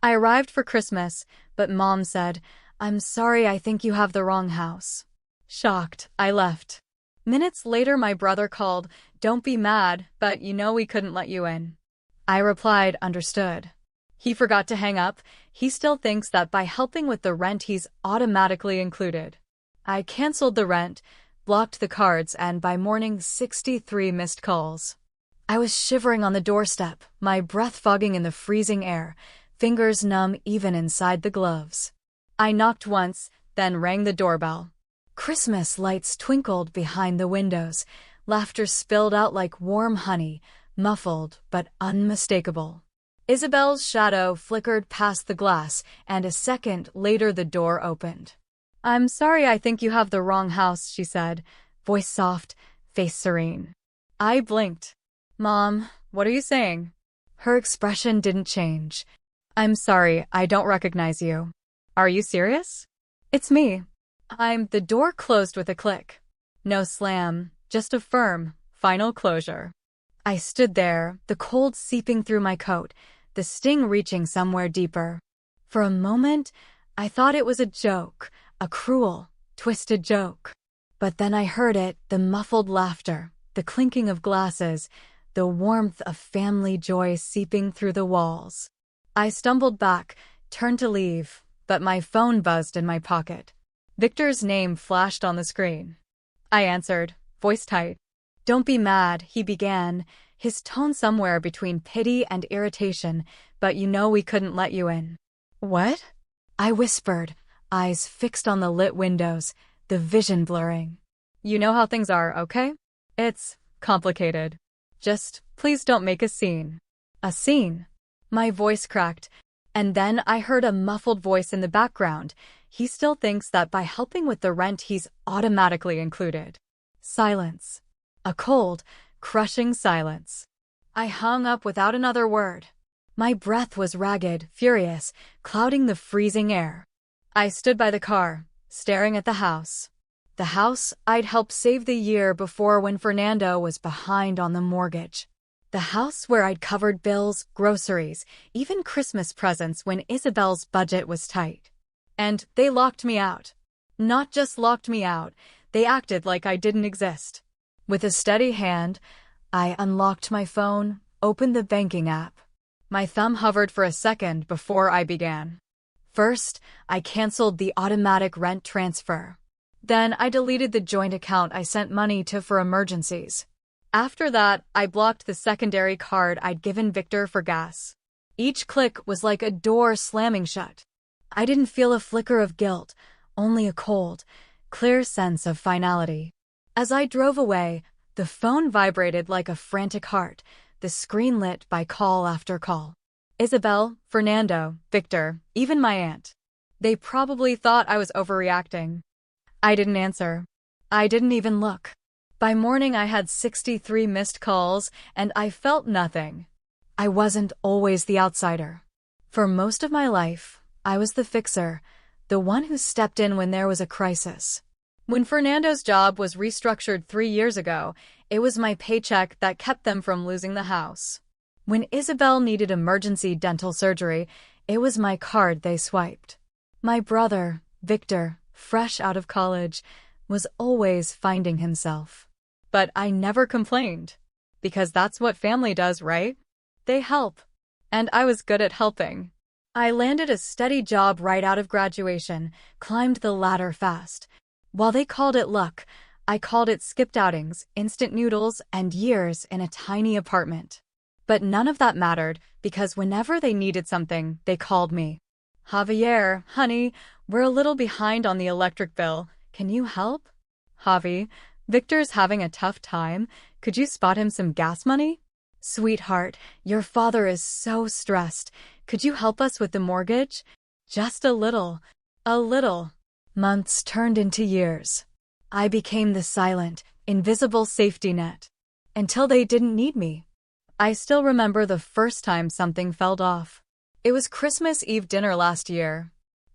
I arrived for Christmas, but Mom said, "I'm sorry, I think you have the wrong house." Shocked, I left. Minutes later, my brother called, "Don't be mad, but we couldn't let you in." I replied, "Understood." He forgot to hang up. He still thinks that by helping with the rent, he's automatically included. I canceled the rent, blocked the cards, and by morning, 63 missed calls. I was shivering on the doorstep, my breath fogging in the freezing air, fingers numb even inside the gloves. I knocked once, then rang the doorbell. Christmas lights twinkled behind the windows. Laughter spilled out like warm honey, muffled but unmistakable. Isabel's shadow flickered past the glass, and a second later the door opened. "I'm sorry, I think you have the wrong house," she said, voice soft, face serene. I blinked. "Mom, what are you saying?" Her expression didn't change. "I'm sorry, I don't recognize you." "Are you serious?" "It's me." The door closed with a click. No slam, just a firm, final closure. I stood there, the cold seeping through my coat, the sting reaching somewhere deeper. For a moment, I thought it was a joke, a cruel, twisted joke. But then I heard it, the muffled laughter, the clinking of glasses, the warmth of family joy seeping through the walls. I stumbled back, turned to leave, but my phone buzzed in my pocket. Victor's name flashed on the screen. I answered, voice tight. "Don't be mad," he began, his tone somewhere between pity and irritation, "but we couldn't let you in." "What?" I whispered, eyes fixed on the lit windows, the vision blurring. "You know how things are, okay? It's complicated. Just please don't make a scene." "A scene?" My voice cracked, and then I heard a muffled voice in the background. "He still thinks that by helping with the rent, he's automatically included." Silence. A cold, crushing silence. I hung up without another word. My breath was ragged, furious, clouding the freezing air. I stood by the car, staring at the house. The house I'd helped save the year before when Fernando was behind on the mortgage. The house where I'd covered bills, groceries, even Christmas presents when Isabel's budget was tight. And they locked me out. Not just locked me out, they acted like I didn't exist. With a steady hand, I unlocked my phone, opened the banking app. My thumb hovered for a second before I began. First, I canceled the automatic rent transfer. Then I deleted the joint account I sent money to for emergencies. After that, I blocked the secondary card I'd given Victor for gas. Each click was like a door slamming shut. I didn't feel a flicker of guilt, only a cold, clear sense of finality. As I drove away, the phone vibrated like a frantic heart, the screen lit by call after call. Isabel, Fernando, Victor, even my aunt. They probably thought I was overreacting. I didn't answer. I didn't even look. By morning, I had 63 missed calls, and I felt nothing. I wasn't always the outsider. For most of my life, I was the fixer, the one who stepped in when there was a crisis. When Fernando's job was restructured 3 years ago, it was my paycheck that kept them from losing the house. When Isabel needed emergency dental surgery, it was my card they swiped. My brother, Victor, fresh out of college, was always finding himself. But I never complained. Because that's what family does, right? They help. And I was good at helping. I landed a steady job right out of graduation, climbed the ladder fast. While they called it luck, I called it skipped outings, instant noodles, and years in a tiny apartment. But none of that mattered, because whenever they needed something, they called me. "Javier, honey, we're a little behind on the electric bill. Can you help?" "Javi, Victor's having a tough time. Could you spot him some gas money?" "Sweetheart, your father is so stressed. Could you help us with the mortgage?" Just a little. A little. Months turned into years. I became the silent, invisible safety net. Until they didn't need me. I still remember the first time something fell off. It was Christmas Eve dinner last year.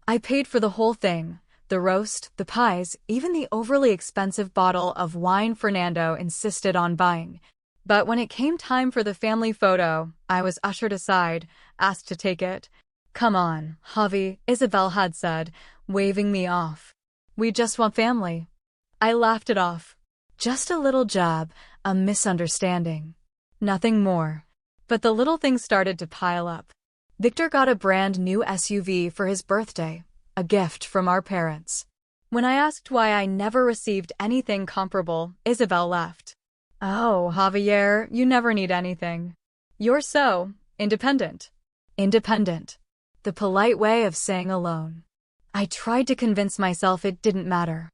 I paid for the whole thing. The roast, the pies, even the overly expensive bottle of wine Fernando insisted on buying. But when it came time for the family photo, I was ushered aside, asked to take it. Come on, Javi, Isabel had said, waving me off. We just want family. I laughed it off. Just a little jab, a misunderstanding. Nothing more. But the little things started to pile up. Victor got a brand new SUV for his birthday, a gift from our parents. When I asked why I never received anything comparable, Isabel laughed. Oh, Javier, you never need anything. You're so independent. Independent. The polite way of saying alone. I tried to convince myself it didn't matter.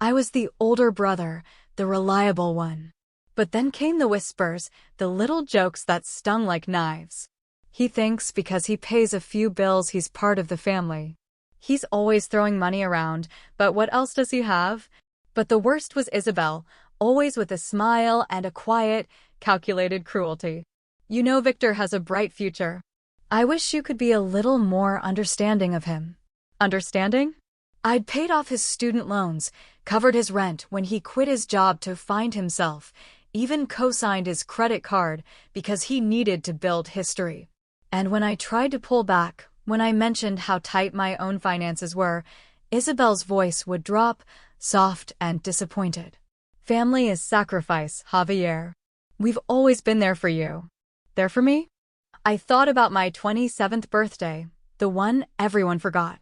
I was the older brother, the reliable one. But then came the whispers, the little jokes that stung like knives. He thinks because he pays a few bills he's part of the family. He's always throwing money around, but what else does he have? But the worst was Isabel, always with a smile and a quiet, calculated cruelty. You know Victor has a bright future. I wish you could be a little more understanding of him. Understanding? I'd paid off his student loans, covered his rent when he quit his job to find himself, even co-signed his credit card because he needed to build history. And when I tried to pull back, when I mentioned how tight my own finances were, Isabel's voice would drop, soft and disappointed. Family is sacrifice, Javier. We've always been there for you. There for me? I thought about my 27th birthday, the one everyone forgot.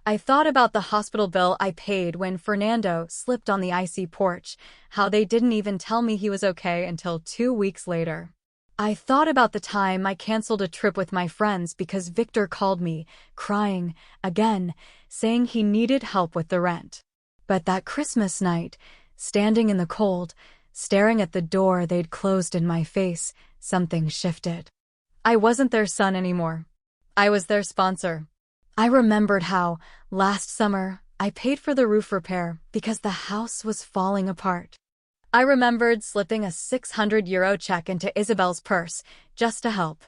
I thought about the hospital bill I paid when Fernando slipped on the icy porch, how they didn't even tell me he was okay until 2 weeks later. I thought about the time I canceled a trip with my friends because Victor called me, crying, again, saying he needed help with the rent. But that Christmas night, standing in the cold, staring at the door they'd closed in my face, something shifted. I wasn't their son anymore. I was their sponsor. I remembered how, last summer, I paid for the roof repair because the house was falling apart. I remembered slipping a €600 check into Isabel's purse, just to help.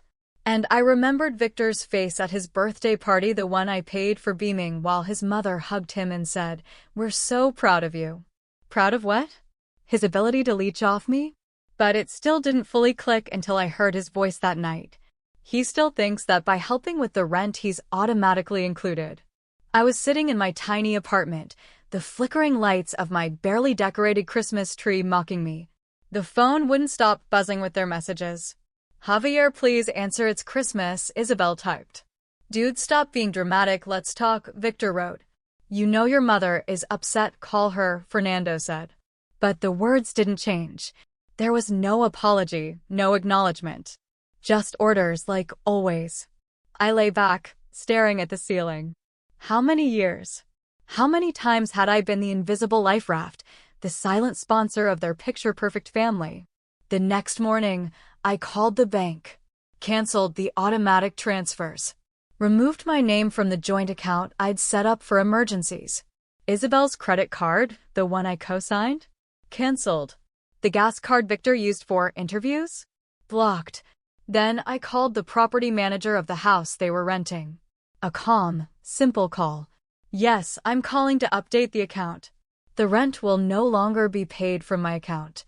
And I remembered Victor's face at his birthday party, the one I paid for beaming while his mother hugged him and said, "We're so proud of you." Proud of what? His ability to leech off me? But it still didn't fully click until I heard his voice that night. He still thinks that by helping with the rent he's automatically included. I was sitting in my tiny apartment, the flickering lights of my barely decorated Christmas tree mocking me. The phone wouldn't stop buzzing with their messages. "Javier, please answer, it's Christmas," Isabel typed. "Dude, stop being dramatic, let's talk," Victor wrote. "You know your mother is upset, call her," Fernando said. But the words didn't change. There was no apology, no acknowledgement. Just orders like always. I lay back, staring at the ceiling. How many years? How many times had I been the invisible life raft, the silent sponsor of their picture-perfect family? The next morning, I called the bank, canceled the automatic transfers, removed my name from the joint account I'd set up for emergencies. Isabel's credit card, the one I co-signed? Canceled. The gas card Victor used for interviews? Blocked. Then I called the property manager of the house they were renting. A calm, simple call. "Yes, I'm calling to update the account. The rent will no longer be paid from my account."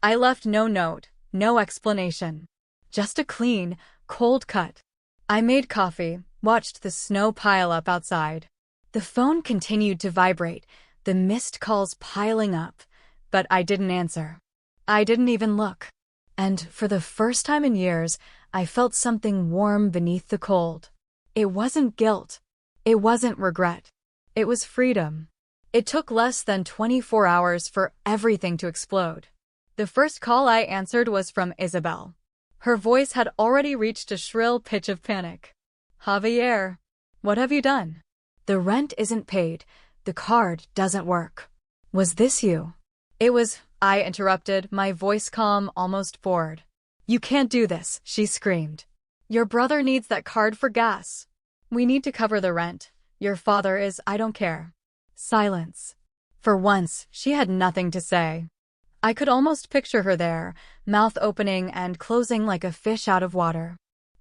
I left no note, no explanation. Just a clean, cold cut. I made coffee, watched the snow pile up outside. The phone continued to vibrate, the missed calls piling up, but I didn't answer. I didn't even look. And for the first time in years, I felt something warm beneath the cold. It wasn't guilt. It wasn't regret. It was freedom. It took less than 24 hours for everything to explode. The first call I answered was from Isabel. Her voice had already reached a shrill pitch of panic. "Javier, what have you done?" "The rent isn't paid. The card doesn't work." "Was this you?" "It was," I interrupted, my voice calm, almost bored. "You can't do this," she screamed. "Your brother needs that card for gas. We need to cover the rent. Your father is, I don't care." Silence. For once, she had nothing to say. I could almost picture her there, mouth opening and closing like a fish out of water.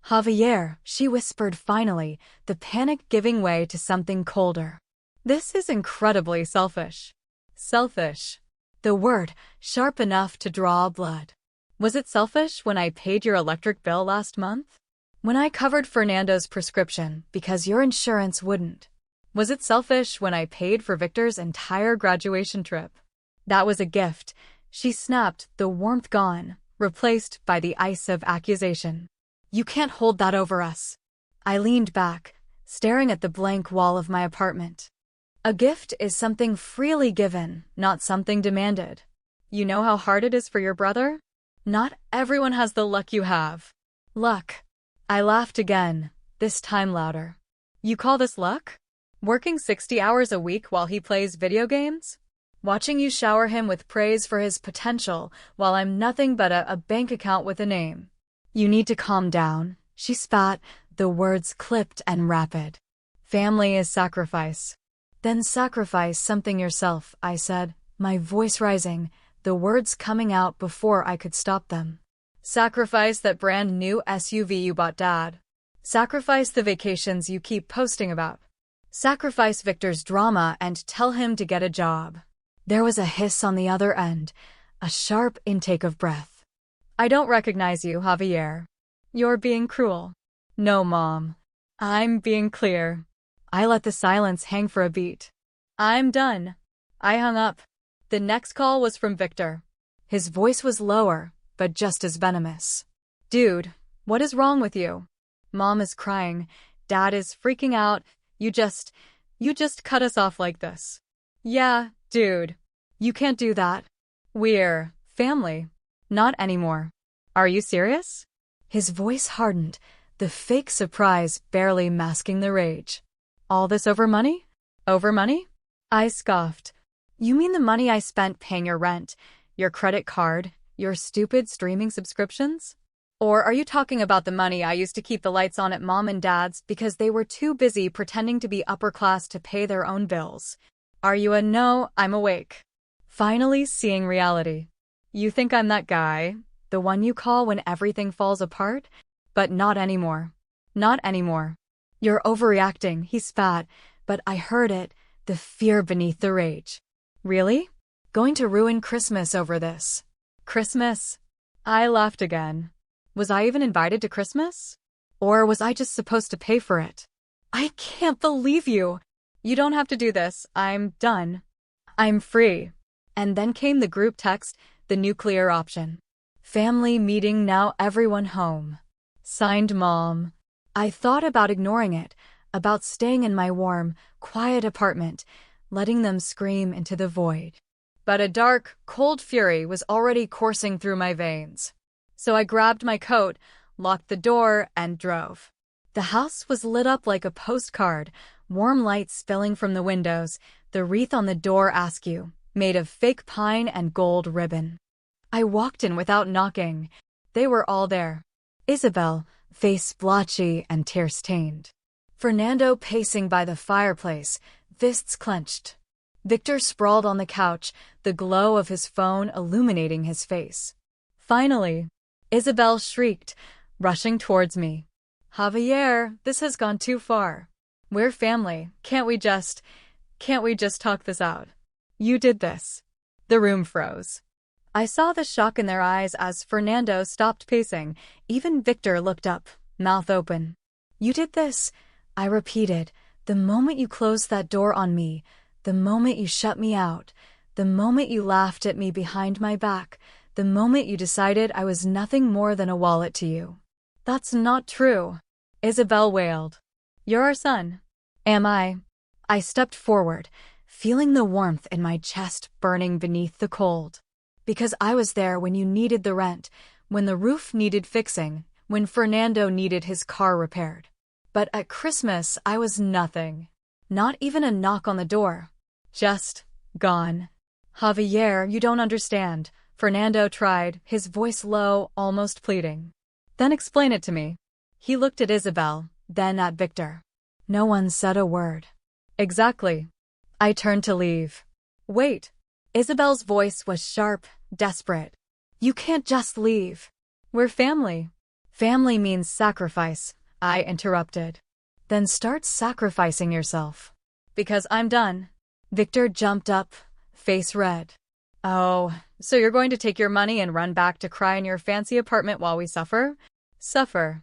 "Javier," she whispered finally, the panic giving way to something colder. "This is incredibly selfish." Selfish. The word, sharp enough to draw blood. Was it selfish when I paid your electric bill last month? When I covered Fernando's prescription because your insurance wouldn't. Was it selfish when I paid for Victor's entire graduation trip? That was a gift. She snapped, the warmth gone, replaced by the ice of accusation. You can't hold that over us. I leaned back, staring at the blank wall of my apartment. A gift is something freely given, not something demanded. You know how hard it is for your brother? Not everyone has the luck you have. Luck. I laughed again, this time louder. You call this luck? Working 60 hours a week while he plays video games? Watching you shower him with praise for his potential while I'm nothing but a bank account with a name. You need to calm down, she spat, the words clipped and rapid. Family is sacrifice. Then sacrifice something yourself, I said, my voice rising, the words coming out before I could stop them. Sacrifice that brand new SUV you bought Dad. Sacrifice the vacations you keep posting about. Sacrifice Victor's drama and tell him to get a job. There was a hiss on the other end, a sharp intake of breath. I don't recognize you, Javier. You're being cruel. No, Mom. I'm being clear. I let the silence hang for a beat. I'm done. I hung up. The next call was from Victor. His voice was lower, but just as venomous. Dude, what is wrong with you? Mom is crying. Dad is freaking out. You just cut us off like this. Yeah, dude. You can't do that. We're family. Not anymore. Are you serious? His voice hardened, the fake surprise barely masking the rage. All this over money? Over money? I scoffed. You mean the money I spent paying your rent, your credit card, your stupid streaming subscriptions? Or are you talking about the money I used to keep the lights on at Mom and Dad's because they were too busy pretending to be upper class to pay their own bills? Are you a no, I'm awake. Finally seeing reality. You think I'm that guy, the one you call when everything falls apart? But not anymore. Not anymore. You're overreacting, he spat, but I heard it, the fear beneath the rage. Really? Going to ruin Christmas over this? Christmas? I laughed again. Was I even invited to Christmas? Or was I just supposed to pay for it? I can't believe you. You don't have to do this. I'm done. I'm free. And then came the group text, the nuclear option. Family meeting now, everyone home. Signed Mom. I thought about ignoring it, about staying in my warm, quiet apartment, letting them scream into the void. But a dark, cold fury was already coursing through my veins. So I grabbed my coat, locked the door, and drove. The house was lit up like a postcard, warm light spilling from the windows, the wreath on the door askew, made of fake pine and gold ribbon. I walked in without knocking. They were all there. Isabel, face blotchy and tear-stained. Fernando pacing by the fireplace, fists clenched. Victor sprawled on the couch, the glow of his phone illuminating his face. Finally, Isabel shrieked, rushing towards me. Javier, this has gone too far. We're family. Can't we just talk this out? You did this. The room froze. I saw the shock in their eyes as Fernando stopped pacing. Even Victor looked up, mouth open. You did this, I repeated, the moment you closed that door on me, the moment you shut me out, the moment you laughed at me behind my back, the moment you decided I was nothing more than a wallet to you. That's not true, Isabel wailed. You're our son. Am I? I stepped forward, feeling the warmth in my chest burning beneath the cold. Because I was there when you needed the rent, when the roof needed fixing, when Fernando needed his car repaired. But at Christmas, I was nothing. Not even a knock on the door. Just gone. Javier, you don't understand. Fernando tried, his voice low, almost pleading. Then explain it to me. He looked at Isabel, then at Victor. No one said a word. Exactly. I turned to leave. Wait. Isabel's voice was sharp, desperate. You can't just leave. We're family. Family means sacrifice, I interrupted. Then start sacrificing yourself. Because I'm done. Victor jumped up, face red. Oh, so you're going to take your money and run back to cry in your fancy apartment while we suffer? Suffer.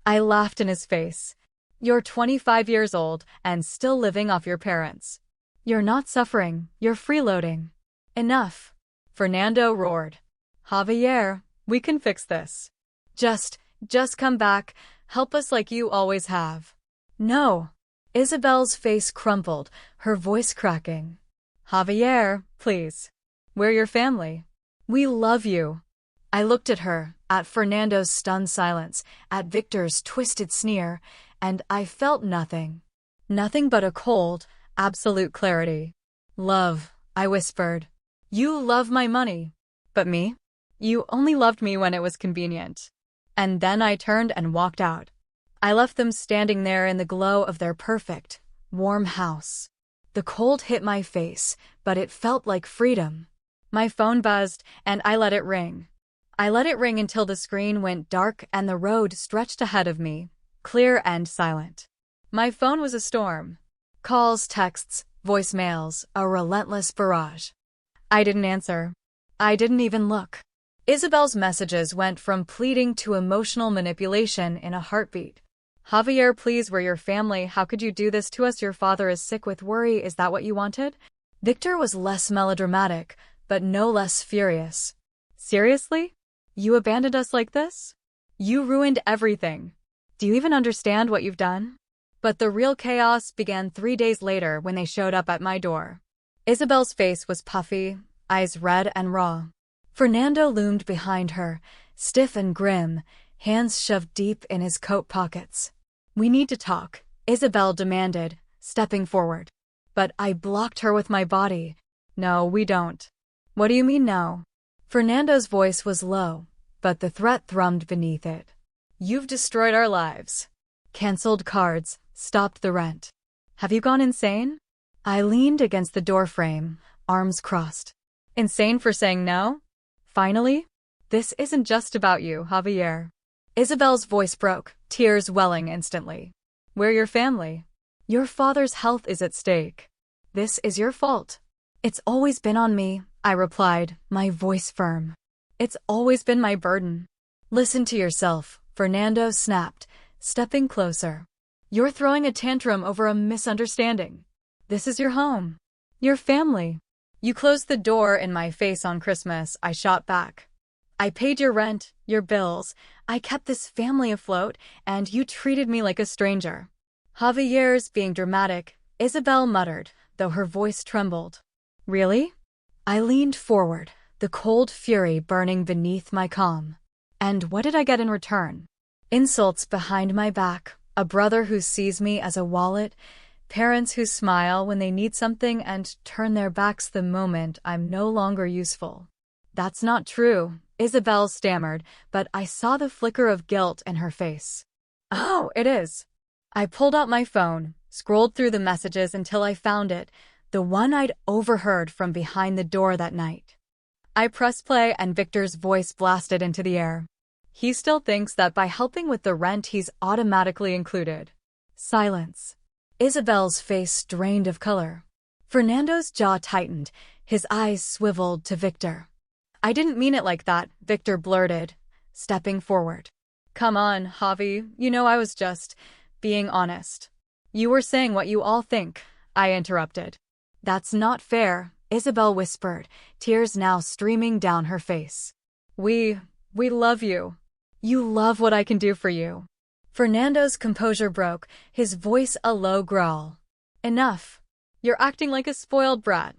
I laughed in his face. You're 25 years old and still living off your parents. You're not suffering, you're freeloading. Enough. Fernando roared. Javier, we can fix this. Just come back, help us like you always have. No. Isabel's face crumpled, her voice cracking. Javier, please. We're your family. We love you. I looked at her, at Fernando's stunned silence, at Victor's twisted sneer, and I felt nothing. Nothing but a cold, absolute clarity. Love, I whispered. You love my money. But me? You only loved me when it was convenient. And then I turned and walked out. I left them standing there in the glow of their perfect, warm house. The cold hit my face, but it felt like freedom. My phone buzzed, and I let it ring. I let it ring until the screen went dark and the road stretched ahead of me, clear and silent. My phone was a storm. Calls, texts, voicemails, a relentless barrage. I didn't answer. I didn't even look. Isabel's messages went from pleading to emotional manipulation in a heartbeat. Javier, please, we're your family. How could you do this to us? Your father is sick with worry. Is that what you wanted? Victor was less melodramatic, but no less furious. Seriously? You abandoned us like this? You ruined everything. Do you even understand what you've done? But the real chaos began 3 days later when they showed up at my door. Isabel's face was puffy, eyes red and raw. Fernando loomed behind her, stiff and grim, hands shoved deep in his coat pockets. We need to talk, Isabel demanded, stepping forward. But I blocked her with my body. No, we don't. What do you mean no? Fernando's voice was low, but the threat thrummed beneath it. You've destroyed our lives. Cancelled cards, stopped the rent. Have you gone insane? I leaned against the doorframe, arms crossed. Insane for saying no? Finally? This isn't just about you, Javier. Isabel's voice broke, tears welling instantly. We're your family. Your father's health is at stake. This is your fault. It's always been on me, I replied, my voice firm. It's always been my burden. Listen to yourself, Fernando snapped, stepping closer. You're throwing a tantrum over a misunderstanding. This is your home. Your family. You closed the door in my face on Christmas, I shot back. I paid your rent, your bills. I kept this family afloat, and you treated me like a stranger. Javier's being dramatic, Isabel muttered, though her voice trembled. Really? I leaned forward, the cold fury burning beneath my calm. And what did I get in return? Insults behind my back, a brother who sees me as a wallet, parents who smile when they need something and turn their backs the moment I'm no longer useful. That's not true, Isabel stammered, but I saw the flicker of guilt in her face. Oh, it is. I pulled out my phone, scrolled through the messages until I found it, the one I'd overheard from behind the door that night. I pressed play and Victor's voice blasted into the air. He still thinks that by helping with the rent he's automatically included. Silence. Isabel's face drained of color. Fernando's jaw tightened, his eyes swiveled to Victor. I didn't mean it like that, Victor blurted, stepping forward. Come on, Javi, you know I was just being honest. You were saying what you all think, I interrupted. That's not fair, Isabel whispered, tears now streaming down her face. We love you. You love what I can do for you. Fernando's composure broke, his voice a low growl. Enough. You're acting like a spoiled brat.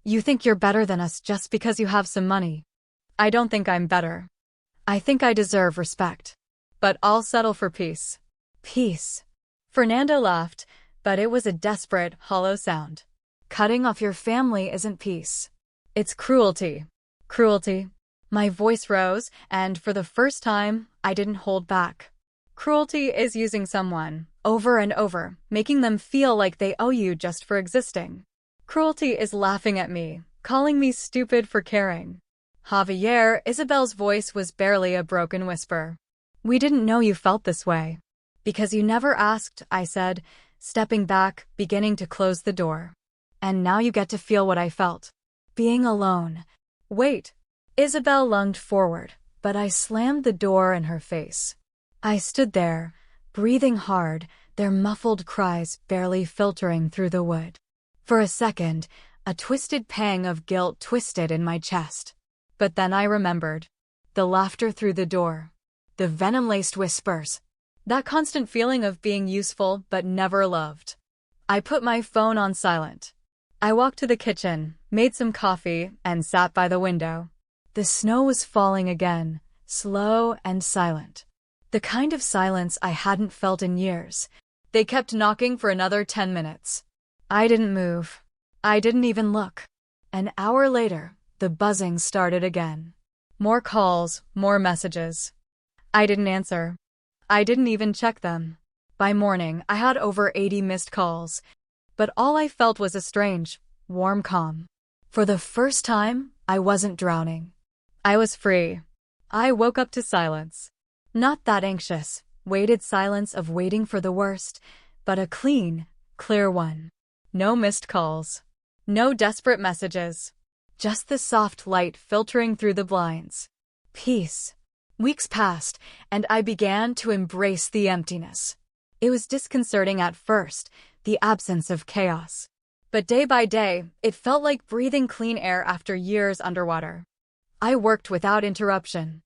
You think you're better than us just because you have some money. I don't think I'm better. I think I deserve respect. But I'll settle for peace. Peace. Fernando laughed, but it was a desperate, hollow sound. Cutting off your family isn't peace. It's cruelty. Cruelty. My voice rose, and for the first time, I didn't hold back. Cruelty is using someone, over and over, making them feel like they owe you just for existing. Cruelty is laughing at me, calling me stupid for caring. Javier, Isabel's voice was barely a broken whisper. We didn't know you felt this way. Because you never asked, I said, stepping back, beginning to close the door. And now you get to feel what I felt. Being alone. Wait. Isabel lunged forward, but I slammed the door in her face. I stood there, breathing hard, their muffled cries barely filtering through the wood. For a second, a twisted pang of guilt twisted in my chest. But then I remembered. The laughter through the door. The venom-laced whispers. That constant feeling of being useful but never loved. I put my phone on silent. I walked to the kitchen, made some coffee, and sat by the window. The snow was falling again, slow and silent. The kind of silence I hadn't felt in years. They kept knocking for another 10 minutes. I didn't move. I didn't even look. An hour later, the buzzing started again. More calls, more messages. I didn't answer. I didn't even check them. By morning, I had over 80 missed calls, but all I felt was a strange, warm calm. For the first time, I wasn't drowning. I was free. I woke up to silence. Not that anxious, weighted silence of waiting for the worst, but a clean, clear one. No missed calls. No desperate messages. Just the soft light filtering through the blinds. Peace. Weeks passed, and I began to embrace the emptiness. It was disconcerting at first, the absence of chaos. But day by day, it felt like breathing clean air after years underwater. I worked without interruption.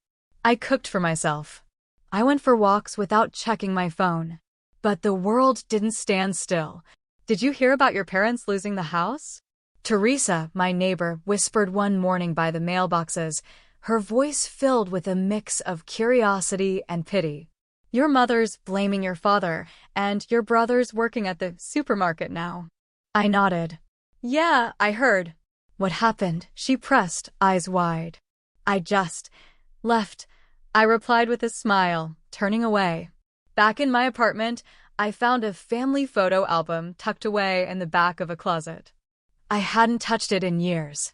I cooked for myself. I went for walks without checking my phone. But the world didn't stand still. Did you hear about your parents losing the house? Teresa, my neighbor, whispered one morning by the mailboxes, her voice filled with a mix of curiosity and pity. Your mother's blaming your father, and your brother's working at the supermarket now. I nodded. Yeah, I heard. What happened? She pressed, eyes wide. I just left, I replied with a smile, turning away. Back in my apartment, I found a family photo album tucked away in the back of a closet. I hadn't touched it in years.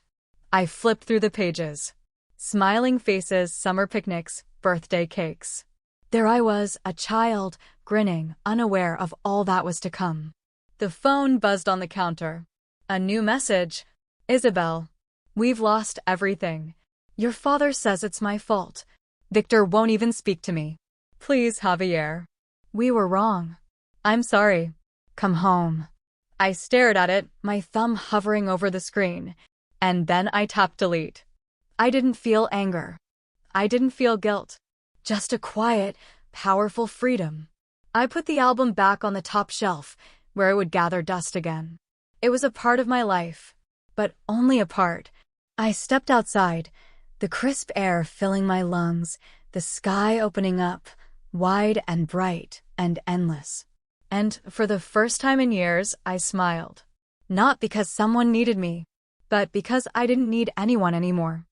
I flipped through the pages. Smiling faces, summer picnics, birthday cakes. There I was, a child, grinning, unaware of all that was to come. The phone buzzed on the counter. A new message. Isabel, we've lost everything. Your father says it's my fault. Victor won't even speak to me. Please, Javier. We were wrong. I'm sorry. Come home. I stared at it, my thumb hovering over the screen, and then I tapped delete. I didn't feel anger. I didn't feel guilt. Just a quiet, powerful freedom. I put the album back on the top shelf, where it would gather dust again. It was a part of my life, but only a part. I stepped outside, the crisp air filling my lungs, the sky opening up, wide and bright and endless. And for the first time in years, I smiled. Not because someone needed me, but because I didn't need anyone anymore.